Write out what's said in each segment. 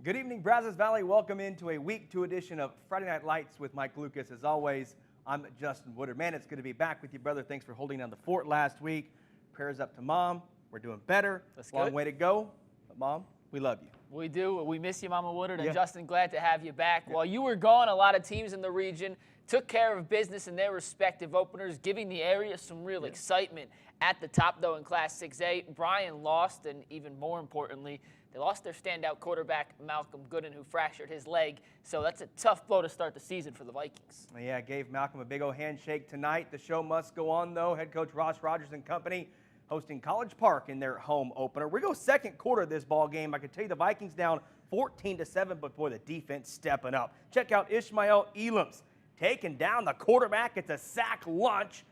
Good evening, Brazos Valley. Welcome into a Week 2 edition of Friday Night Lights with Mike Lucas. As always, I'm Justin Woodard. Man, it's good to be back with you, brother. Thanks for holding down the fort last week. Prayers up to Mom. We're doing better. That's Long good. way to go. But, Mom, we love you. We do. We miss you, Mama Woodard. Yeah. And Justin, glad to have you back. While you were gone, a lot of teams in the region took care of business in their respective openers, giving the area some real excitement. At the top, though, in Class 6A, Bryan lost, and even more importantly, they lost their standout quarterback, Malcolm Gooden, who fractured his leg. So that's a tough blow to start the season for the Vikings. Yeah, gave Malcolm a big old handshake tonight. The show must go on, though. Head coach Ross Rogers and company hosting College Park in their home opener. We go second quarter of this ball game. I can tell you the Vikings down 14-7, but boy, the defense stepping up. Check out Ishmael Elams taking down the quarterback. It's a sack lunch.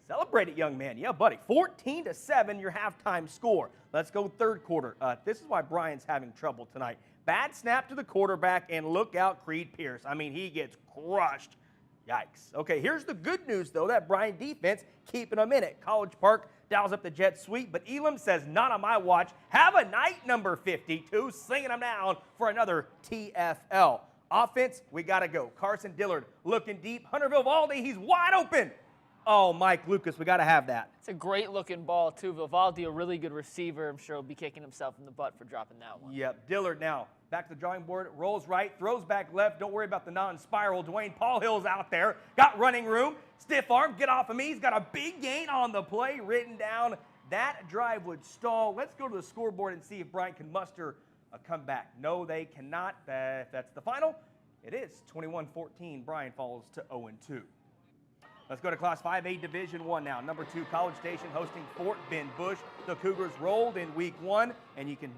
Celebrate it, young man. Yeah, buddy. 14-7, your halftime score. Let's go third quarter. This is why Bryan's having trouble tonight. Bad snap to the quarterback, and look out, Creed Pierce. I mean, he gets crushed. Yikes. Okay, here's the good news, though. That Bryan defense keeping them in it. College Park dials up the jet sweep, but Elam says, not on my watch. Have a night, number 52, slinging them down for another TFL. Offense, we got to go. Carson Dillard looking deep. Hunter Vivaldi, he's wide open. Oh, Mike Lucas, we got to have that. It's a great-looking ball, too. Vivaldi, a really good receiver. I'm sure he'll be kicking himself in the butt for dropping that one. Yep, Dillard now back to the drawing board, rolls right, throws back left. Don't worry about the non-spiral. Dwayne Paul Hill's out there, got running room, stiff arm, get off of me. He's got a big gain on the play written down. That drive would stall. Let's go to the scoreboard and see if Bryan can muster a comeback. No, they cannot. If that's the final, it is 21-14. Bryan falls to 0-2. Let's go to Class 5A Division I now. Number 2, College Station hosting Fort Bend Bush. The Cougars rolled in week 1, and you can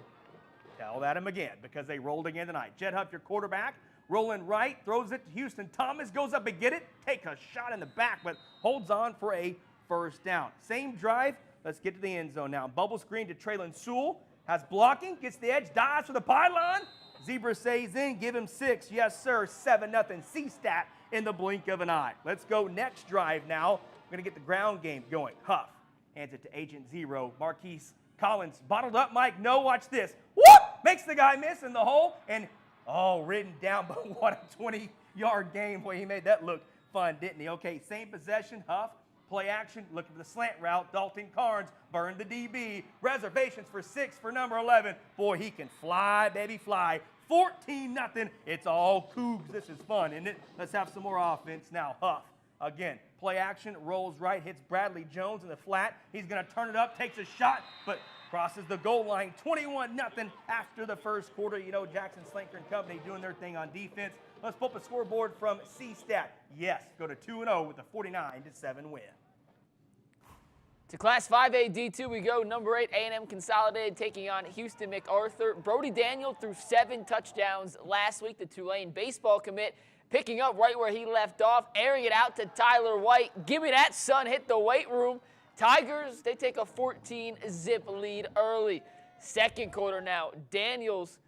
tell that again because they rolled again tonight. Jed Huff, your quarterback, rolling right, throws it to Houston Thomas, goes up and get it, take a shot in the back, but holds on for a first down. Same drive. Let's get to the end zone now. Bubble screen to Traylon Sewell. Has blocking, gets the edge, dives for the pylon. Zebra stays in, give him 6. Yes, sir, 7-0. C-stat in the blink of an eye. Let's go next drive now. We're going to get the ground game going. Huff hands it to Agent Zero. Marquise Collins bottled up. Mike, no, watch this. Whoop! Makes the guy miss in the hole. And, ridden down, but what a 20-yard gain. Boy, he made that look fun, didn't he? Okay, same possession. Huff, play action, looking for the slant route. Dalton Carnes burned the DB. Reservations for 6 for number 11. Boy, he can fly, baby, fly. 14-0. It's all Cougs. This is fun, isn't it? Let's have some more offense. Now, Huff, again, play action, rolls right, hits Bradley Jones in the flat. He's going to turn it up, takes a shot, but crosses the goal line. 21-0 after the first quarter. You know, Jackson Slinker and company doing their thing on defense. Let's pull up a scoreboard from C-Stat. Yes, go to 2-0 with a 49-7 win. To Class 5A D2 we go. Number 8, A&M Consolidated taking on Houston MacArthur. Brody Daniel threw 7 touchdowns last week. The Tulane baseball commit picking up right where he left off, airing it out to Tyler White. Give me that, son. Hit the weight room. Tigers, they take a 14-zip lead early. Second quarter now. Daniels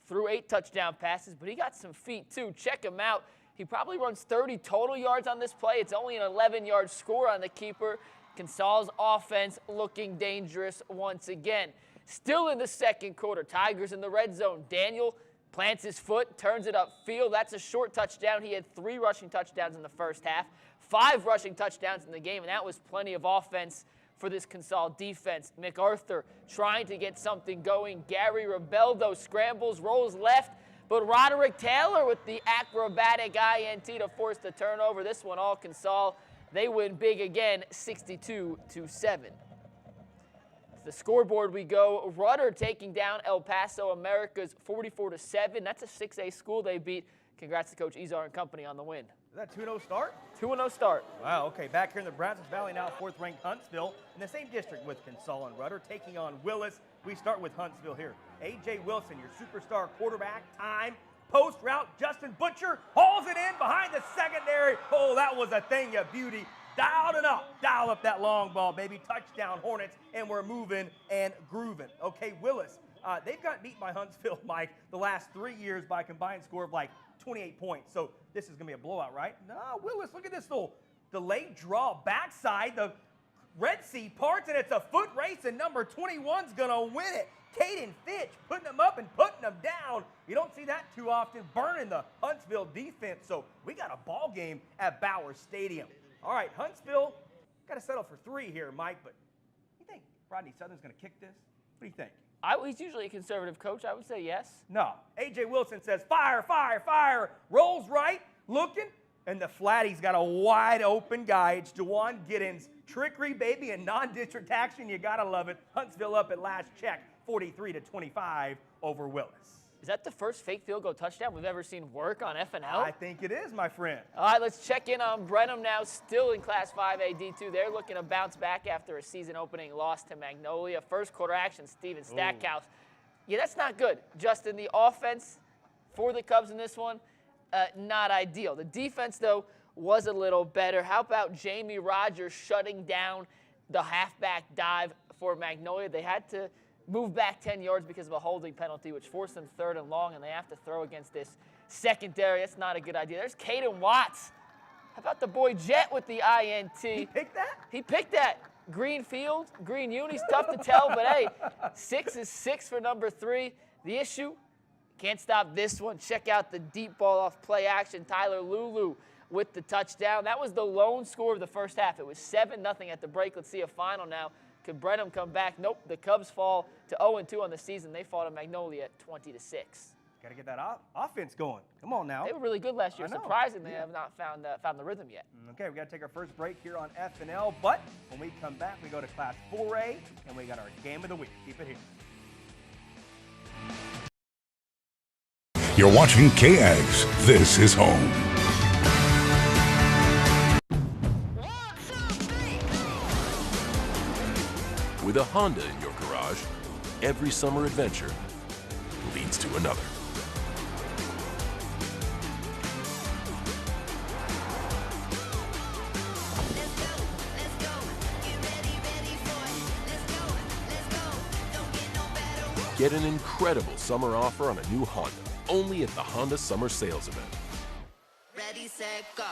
threw 8 touchdown passes, but he got some feet too. Check him out. He probably runs 30 total yards on this play. It's only an 11-yard score on the keeper. Consol's offense looking dangerous once again. Still in the second quarter, Tigers in the red zone. Daniel plants his foot, turns it upfield. That's a short touchdown. He had 3 rushing touchdowns in the first half, 5 rushing touchdowns in the game, and that was plenty of offense for this Consol defense. MacArthur trying to get something going. Gary Rebeldo scrambles, rolls left, but Roderick Taylor with the acrobatic INT to force the turnover. This one all Consol. They win big again, 62-7. The scoreboard we go. Rudder taking down El Paso Americas 44-7. That's a 6A school they beat. Congrats to Coach Izar and company on the win. Is that 2-0 start? 2-0 start. Wow, okay. Back here in the Brazos Valley now, 4th-ranked Huntsville in the same district with Consol and Rudder taking on Willis. We start with Huntsville here. A.J. Wilson, your superstar quarterback, time. Post route, Justin Butcher hauls it in behind the secondary. Oh, that was a thing of beauty. Dial up that long ball, baby. Touchdown, Hornets, and we're moving and grooving. Okay, Willis, they've got beat by Huntsville, Mike, the last 3 years by a combined score of like 28 points. So this is going to be a blowout, right? No, Willis, look at this little delayed draw backside. The Red Sea parts, and it's a foot race, and number 21's going to win it. Caden Fitch putting them up and putting them down. You don't see that too often, burning the Huntsville defense. So we got a ball game at Bowers Stadium. All right, Huntsville got to settle for 3 here, Mike, but you think Rodney Southern's going to kick this? What do you think? He's usually a conservative coach. I would say yes. No. A.J. Wilson says, fire, fire, fire. Rolls right, looking, and the flatty's got a wide open guy. It's Juwan Giddens. Trickery, baby, and non-district action. You got to love it. Huntsville up at last check, 43-25 over Willis. Is that the first fake field goal touchdown we've ever seen work on FNL? I think it is, my friend. All right, let's check in on Brenham now, still in Class 5A D2. They're looking to bounce back after a season-opening loss to Magnolia. First quarter action, Steven Stackhouse. Yeah, that's not good. Justin, the offense for the Cubs in this one, not ideal. The defense, though, was a little better. How about Jamie Rogers shutting down the halfback dive for Magnolia? They had to move back 10 yards because of a holding penalty, which forced them 3rd and long, and they have to throw against this secondary. That's not a good idea. There's Caden Watts. How about the boy Jet with the INT? He picked that? He picked that. Green field, green unis, tough to tell, but hey, 6 is 6 for number 3. The issue, can't stop this one. Check out the deep ball off play action. Tyler Lulu with the touchdown. That was the lone score of the first half. It was 7-0 at the break. Let's see a final now. Could Brenham come back? Nope. The Cubs fall to 0-2 on the season. They fall to Magnolia 20-6. Got to get that offense going. Come on now. They were really good last year. Surprisingly, they have not found the rhythm yet. Okay, we got to take our first break here on FNL. But when we come back, we go to Class 4A, and we got our game of the week. Keep it here. You're watching KAGS. This is home. With a Honda in your garage, every summer adventure leads to another. Get an incredible summer offer on a new Honda, only at the Honda Summer Sales Event. Ready, set, go.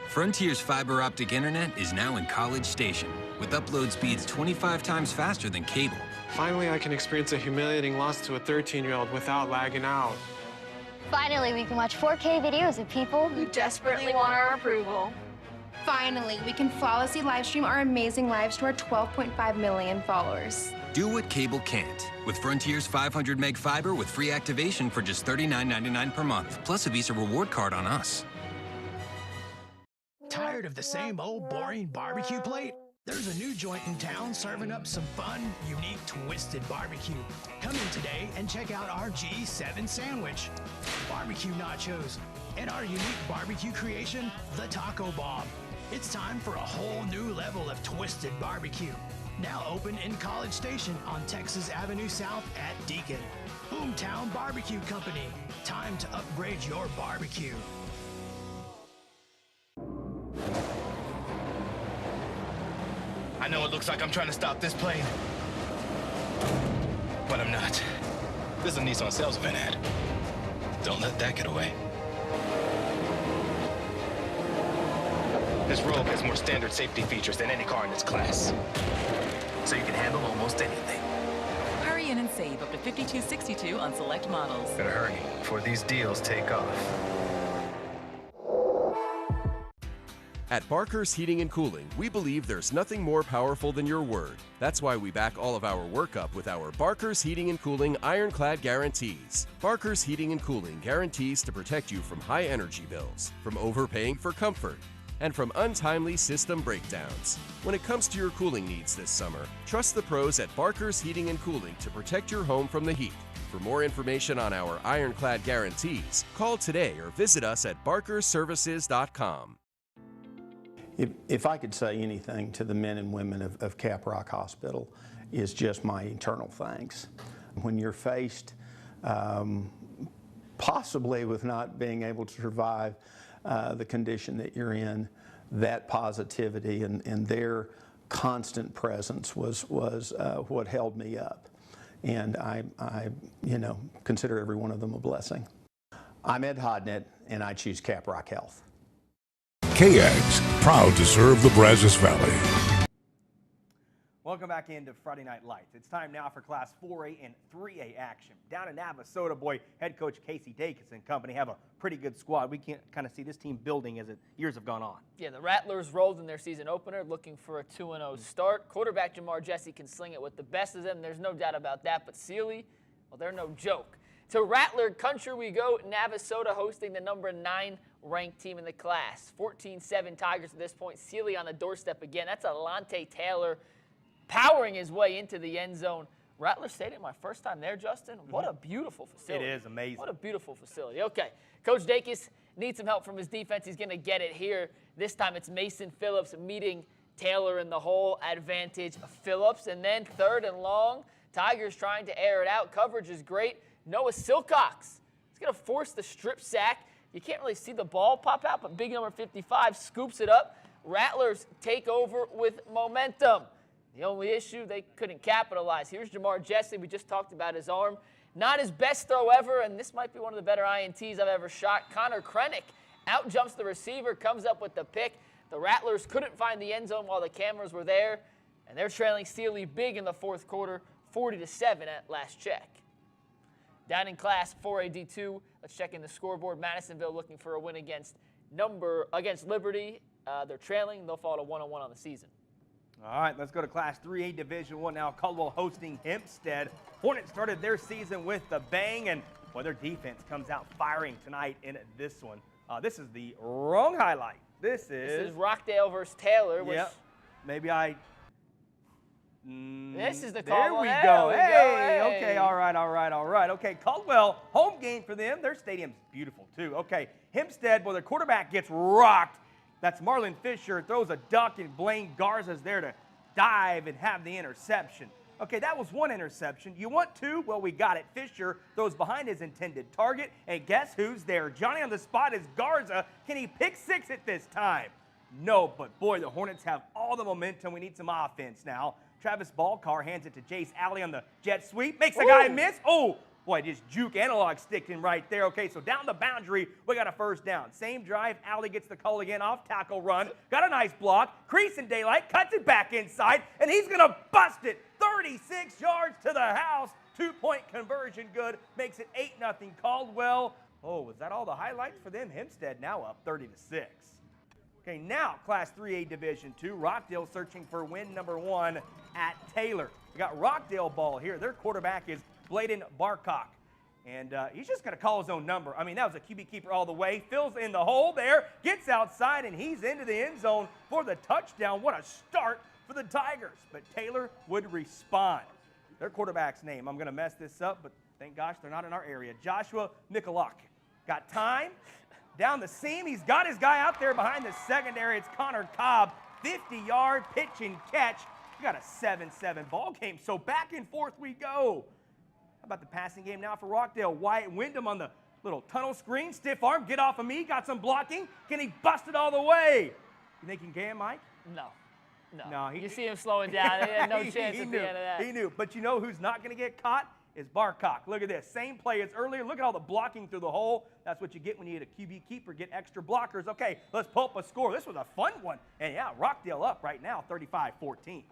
Frontier's fiber optic internet is now in College Station, with upload speeds 25 times faster than cable. Finally, I can experience a humiliating loss to a 13-year-old without lagging out. Finally, we can watch 4K videos of people who desperately want our approval. Finally, we can flawlessly live stream our amazing lives to our 12.5 million followers. Do what cable can't with Frontier's 500 meg fiber with free activation for just $39.99 per month, plus a Visa reward card on us. Tired of the same old boring barbecue plate? There's a new joint in town serving up some fun, unique, twisted barbecue. Come in today and check out our G7 sandwich, barbecue nachos, and our unique barbecue creation, the Taco Bomb. It's time for a whole new level of twisted barbecue. Now open in College Station on Texas Avenue South at Deacon. Boomtown Barbecue Company. Time to upgrade your barbecue. I know it looks like I'm trying to stop this plane, but I'm not. This is a Nissan sales event ad. Don't let that get away. This Rogue has more standard safety features than any car in its class, so you can handle almost anything. Hurry in and save up to $52.62 on select models. Better hurry before these deals take off. At Barker's Heating and Cooling, we believe there's nothing more powerful than your word. That's why we back all of our work up with our Barker's Heating and Cooling Ironclad Guarantees. Barker's Heating and Cooling guarantees to protect you from high energy bills, from overpaying for comfort, and from untimely system breakdowns. When it comes to your cooling needs this summer, trust the pros at Barker's Heating and Cooling to protect your home from the heat. For more information on our Ironclad Guarantees, call today or visit us at barkerservices.com. If I could say anything to the men and women of Caprock Hospital, is just my eternal thanks. When you're faced possibly with not being able to survive the condition that you're in, that positivity and their constant presence was what held me up. And I consider every one of them a blessing. I'm Ed Hodnett, and I choose Caprock Health. KAGS, proud to serve the Brazos Valley. Welcome back into Friday Night Lights. It's time now for Class 4A and 3A action. Down in Navasota, boy, head coach Casey Dakis and company have a pretty good squad. We can kind of see this team building as years have gone on. Yeah, the Rattlers rolled in their season opener, looking for a 2-0 start. Quarterback Jamar Jesse can sling it with the best of them. There's no doubt about that. But Sealy, well, they're no joke. To Rattler country we go. Navasota hosting the number 9 ranked team in the class. 14-7 Tigers at this point. Sealy on the doorstep again. That's Alante Taylor powering his way into the end zone. Rattler Stadium, my first time there, Justin. What a beautiful facility. It is amazing. What a beautiful facility. Okay, Coach Dakis needs some help from his defense. He's going to get it here. This time it's Mason Phillips meeting Taylor in the hole. Advantage Phillips. And then 3rd and long. Tigers trying to air it out. Coverage is great. Noah Silcox. He's going to force the strip sack. You can't really see the ball pop out, but big number 55 scoops it up. Rattlers take over with momentum. The only issue, they couldn't capitalize. Here's Jamar Jesse. We just talked about his arm. Not his best throw ever, and this might be one of the better INTs I've ever shot. Connor Krennick out jumps the receiver, comes up with the pick. The Rattlers couldn't find the end zone while the cameras were there, and they're trailing Sealy big in the 4th quarter, 40-7 at last check. Down in Class 4A D2, let's check in the scoreboard. Madisonville looking for a win against Liberty. They're trailing. They'll fall to 1-1 on the season. All right, let's go to Class 3A Division I now. Caldwell hosting Hempstead. Hornets started their season with a bang, and boy, their defense comes out firing tonight in this one. This is the wrong highlight. This is Rockdale versus Taylor. Yep. Maybe I. This is the There Caldwell. we There go. we Hey, go. Hey. okay, all right. Okay, Caldwell, home game for them. Their stadium's beautiful, too. Okay, Hempstead, well, their quarterback gets rocked. That's Marlon Fisher, throws a duck, and Blaine Garza's there to dive and have the interception. Okay, that was 1 interception. You want 2? Well, we got it. Fisher throws behind his intended target, and guess who's there? Johnny on the spot is Garza. Can he pick 6 at this time? No, but boy, the Hornets have all the momentum. We need some offense now. Travis Ballcar hands it to Jace Alley on the jet sweep. Makes the guy miss. Oh, boy, just juke analog sticked in right there. Okay, so down the boundary, we got a 1st down. Same drive, Alley gets the call again, off tackle run. Got a nice block. Crease in daylight, cuts it back inside, and he's going to bust it. 36 yards to the house. 2-point conversion good. Makes it 8-0 Caldwell. Oh, was that all the highlights for them? Hempstead now up 30-6. Okay, now Class 3A Division II. Rockdale searching for win number 1 at Taylor. We got Rockdale ball here. Their quarterback is Bladen Barcock. And he's just going to call his own number. I mean, that was a QB keeper all the way. Fills in the hole there, gets outside, and he's into the end zone for the touchdown. What a start for the Tigers. But Taylor would respond. Their quarterback's name, I'm going to mess this up, but thank gosh they're not in our area. Joshua Mikulak. Got time. Down the seam. He's got his guy out there behind the secondary. It's Connor Cobb. 50-yard pitch and catch. We got a 7-7 ball game. So back and forth we go. How about the passing game now for Rockdale? Wyatt Wyndham on the little tunnel screen. Stiff arm. Get off of me. Got some blocking. Can he bust it all the way? You think he can, Mike? No. You see him slowing down. He had no chance at the end of that. He knew. But you know who's not going to get caught? Is Barcock. Look at this. Same play as earlier. Look at all the blocking through the hole. That's what you get when you get a QB keeper, get extra blockers. Okay, let's pull up a score. This was a fun one. And yeah, Rockdale up right now, 35-14.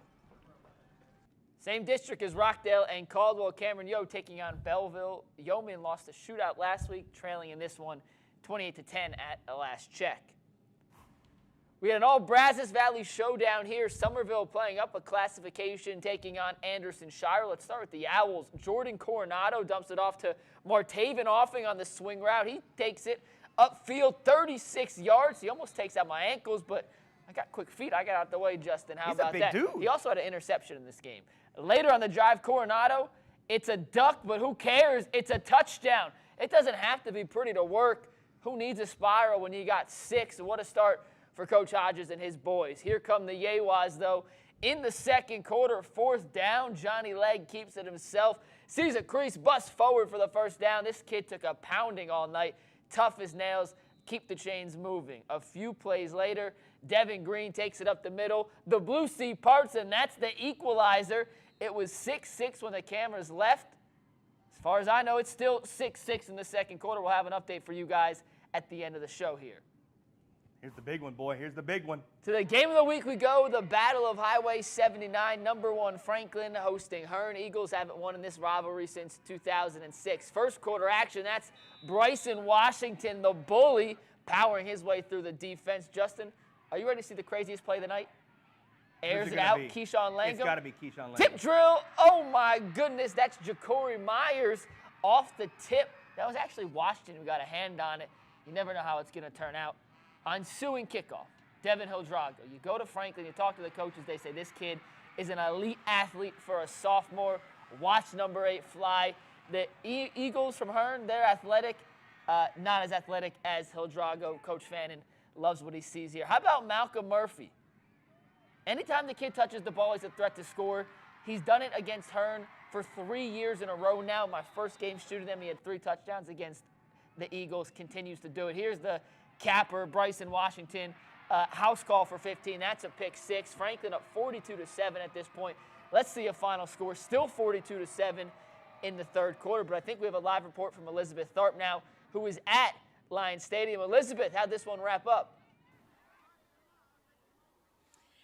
Same district as Rockdale and Caldwell. Cameron Yo taking on Belleville. Yeoman lost a shootout last week, trailing in this one 28-10 at the last check. We had an all Brazos Valley showdown here. Somerville playing up a classification, taking on Anderson Shire. Let's start with the Owls. Jordan Coronado dumps it off to Martaven Offing on the swing route. He takes it upfield 36 yards. He almost takes out my ankles, but I got quick feet. I got out the way, Justin. How about that? He's a big dude. He also had an interception in this game. Later on the drive, Coronado, it's a duck, but who cares? It's a touchdown. It doesn't have to be pretty to work. Who needs a spiral when you got 6? What a start for Coach Hodges and his boys. Here come the Yewas, though. In the second quarter, 4th down, Johnny Legg keeps it himself. Sees a crease, busts forward for the 1st down. This kid took a pounding all night. Tough as nails. Keep the chains moving. A few plays later, Devin Green takes it up the middle. The blue sea parts, and that's the equalizer. It was 6-6 when the cameras left. As far as I know, it's still 6-6 in the second quarter. We'll have an update for you guys at the end of the show here. Here's the big one, boy. Here's the big one. To the game of the week we go, the Battle of Highway 79. Number 1 Franklin hosting Hearn. Eagles haven't won in this rivalry since 2006. First quarter action, that's Bryson Washington, the bully, powering his way through the defense. Justin, are you ready to see the craziest play of the night? Airs it out, Keyshawn Langum. It's got to be Keyshawn Langum. Tip drill. Oh, my goodness. That's Ja'Cory Myers off the tip. That was actually Washington who got a hand on it. You never know how it's going to turn out. Ensuing kickoff, Devin Hildrago. You go to Franklin, you talk to the coaches, they say this kid is an elite athlete for a sophomore. Watch number 8 fly. The Eagles from Hearn, they're athletic, not as athletic as Hildrago. Coach Fannin loves what he sees here. How about Malcolm Murphy? Anytime the kid touches the ball, he's a threat to score. He's done it against Hearn for 3 years in a row now. My first game shooting them, he had 3 touchdowns against the Eagles. Continues to do it. Here's the capper, Bryson Washington. House call for 15. That's a pick 6. Franklin up 42-7 at this point. Let's see a final score. Still 42-7 in the third quarter. But I think we have a live report from Elizabeth Tharp now, who is at Lions Stadium. Elizabeth, how'd this one wrap up?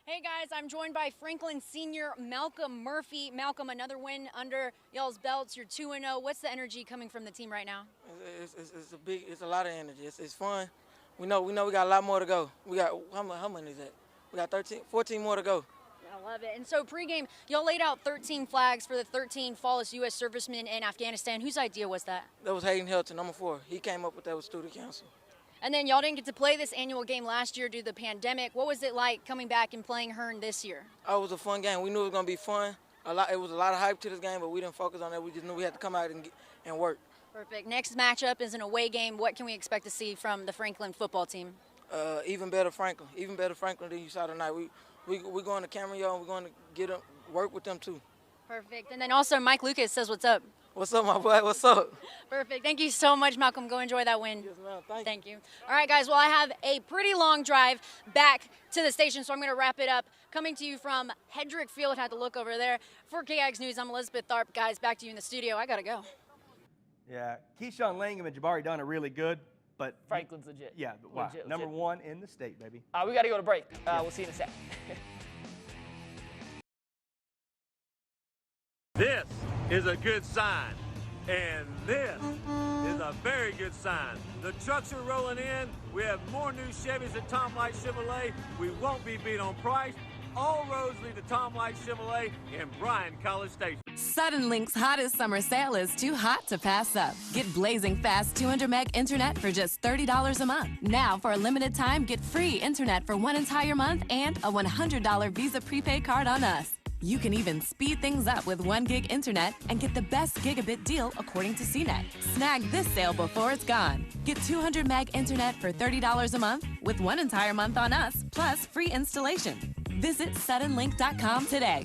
Hey guys, I'm joined by Franklin senior Malcolm Murphy. Malcolm, another win under y'all's belts. You're 2-0. What's the energy coming from the team right now? It's a lot of energy. It's fun. We know we got a lot more to go. We got, how many is that? We got 14 more to go. I love it. And so pregame, y'all laid out 13 flags for the 13 fallen U.S. servicemen in Afghanistan. Whose idea was that? That was Hayden Hilton, number 4. He came up with that with student council. And then y'all didn't get to play this annual game last year due to the pandemic. What was it like coming back and playing Hearn this year? Oh, it was a fun game. We knew it was going to be fun. It was a lot of hype to this game, but we didn't focus on that. We just knew we had to come out and work. Perfect. Next matchup is an away game. What can we expect to see from the Franklin football team? Even better Franklin than you saw tonight. We going to Camarillo and we're going to work with them too. Perfect. And then also Mike Lucas says what's up. What's up, my boy? What's up? Perfect. Thank you so much, Malcolm. Go enjoy that win. Yes, ma'am. Thank you. All right, guys. Well, I have a pretty long drive back to the station, so I'm going to wrap it up. Coming to you from Hedrick Field. Had to look over there. For KAGS News, I'm Elizabeth Tharp. Guys, back to you in the studio. I got to go. Yeah, Keyshawn Langum and Jabari Dunn are really good, but Franklin's legit. Yeah, wow. Legit. Number 1 in the state, baby. We got to go to break. We'll see you in a sec. This is a good sign, and this is a very good sign. The trucks are rolling in. We have more new Chevys at Tom Light Chevrolet. We won't be beat on price. All roads lead to Tom Light Chevrolet in Bryan College Station. Suddenlink's hottest summer sale is too hot to pass up. Get blazing fast 200 meg internet for just $30 a month. Now, for a limited time, get free internet for 1 entire month and a $100 Visa prepaid card on us. You can even speed things up with 1 gig internet and get the best gigabit deal according to CNET. Snag this sale before it's gone. Get 200 meg internet for $30 a month with 1 entire month on us, plus free installation. Visit suddenlink.com today.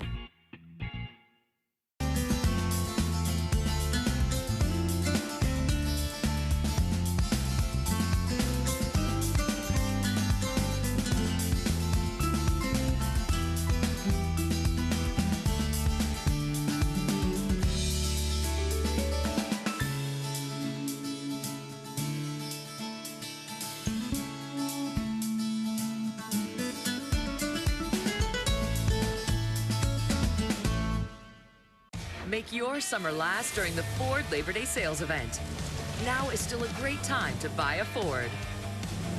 Make your summer last during the Ford Labor Day sales event. Now is still a great time to buy a Ford.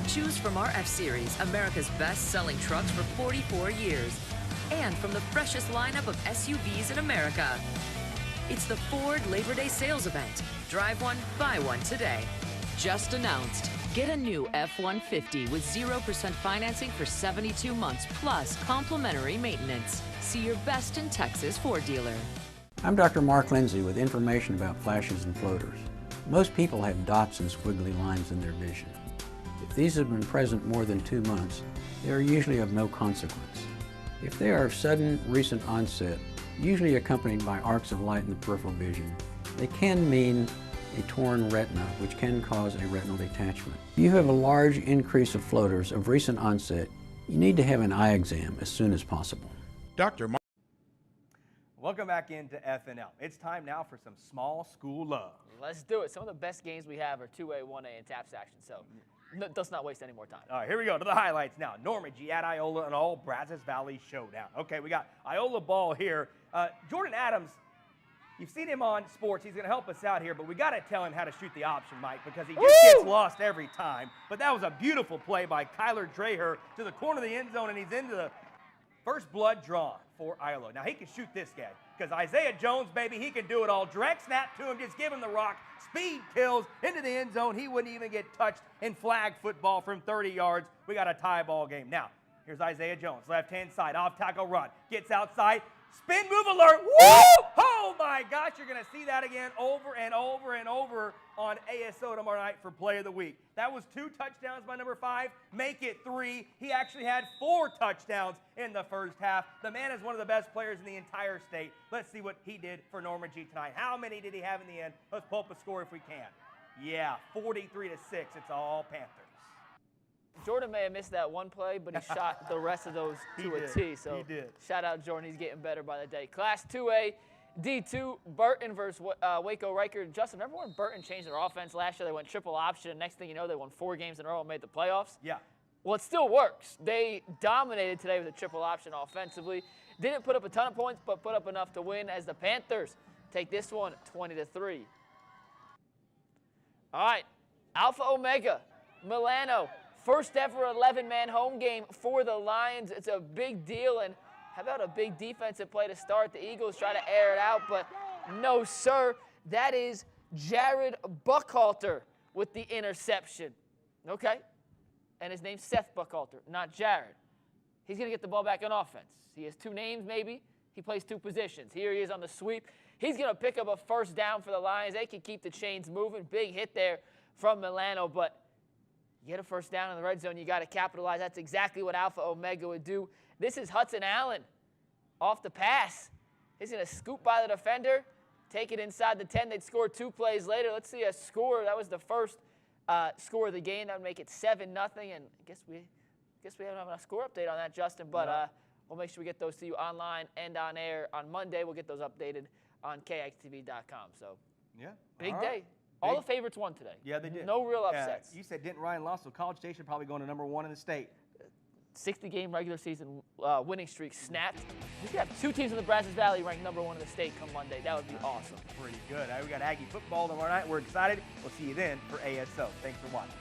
Choose from our F-Series, America's best-selling trucks for 44 years, and from the freshest lineup of SUVs in America. It's the Ford Labor Day sales event. Drive one, buy one today. Just announced. Get a new F-150 with 0% financing for 72 months, plus complimentary maintenance. See your best in Texas Ford dealer. I'm Dr. Mark Lindsay with information about flashes and floaters. Most people have dots and squiggly lines in their vision. If these have been present more than 2 months, they are usually of no consequence. If they are of sudden, recent onset, usually accompanied by arcs of light in the peripheral vision, they can mean a torn retina, which can cause a retinal detachment. If you have a large increase of floaters of recent onset, you need to have an eye exam as soon as possible. Dr. Mark. Welcome back into FNL. It's time now for some small school love. Let's do it. Some of the best games we have are 2A, 1A, and TAPS action. So does not waste any more time. All right, here we go to the highlights now. Normandy at Iola, an all Brazos Valley showdown. Okay, we got Iola ball here. Jordan Adams, you've seen him on sports. He's going to help us out here, but we got to tell him how to shoot the option, Mike, because he just gets lost every time. But that was a beautiful play by Kyler Dreher to the corner of the end zone, and he's into the first blood drawn for Iola. Now, he can shoot this guy because Isaiah Jones, baby, he can do it all. Direct snap to him, just give him the rock. Speed kills into the end zone. He wouldn't even get touched in flag football from 30 yards. We got a tie ball game. Now, here's Isaiah Jones, left-hand side, off tackle run. Gets outside. Spin move alert. Woo! Oh, my gosh, you're going to see that again over and over and over on ASO tomorrow night for Play of the Week. That was 2 touchdowns by number 5. Make it 3. He actually had 4 touchdowns in the first half. The man is one of the best players in the entire state. Let's see what he did for Normandy tonight. How many did he have in the end? Let's pull up a score if we can. Yeah, 43-6. It's all Panthers. Jordan may have missed that one play, but he shot the rest of those to a T. So he did. Shout out Jordan. He's getting better by the day. Class 2A, D2, Burton versus Waco Riker. Justin, remember when Burton changed their offense last year? They went triple option, and next thing you know, they won 4 games in a row and made the playoffs? Yeah. Well, it still works. They dominated today with a triple option offensively. Didn't put up a ton of points, but put up enough to win as the Panthers take this one 20-3. All right, Alpha Omega, Milano. First ever 11-man home game for the Lions. It's a big deal, and how about a big defensive play to start? The Eagles try to air it out, but no, sir. That is Jared Buckhalter with the interception. Okay? And his name's Seth Buckhalter, not Jared. He's going to get the ball back on offense. He has 2 names, maybe. He plays 2 positions. Here he is on the sweep. He's going to pick up a first down for the Lions. They can keep the chains moving. Big hit there from Milano, but you get a first down in the red zone, you got to capitalize. That's exactly what Alpha Omega would do. This is Hudson Allen off the pass. He's going to scoop by the defender, take it inside the 10. They'd score 2 plays later. Let's see a score. That was the first score of the game. That would make it 7-0. And I guess we don't have a score update on that, Justin. But we'll make sure we get those to you online and on air on Monday. We'll get those updated on KXTV.com. So yeah, big day. All the favorites won today. Yeah, they did. No real upsets. You said Denton Ryan lost, so College Station probably going to number 1 in the state. 60-game regular season winning streak snapped. We could have 2 teams in the Brazos Valley ranked number 1 in the state come Monday. That would be awesome. Pretty good. We got Aggie football tomorrow night. We're excited. We'll see you then for ASO. Thanks for watching.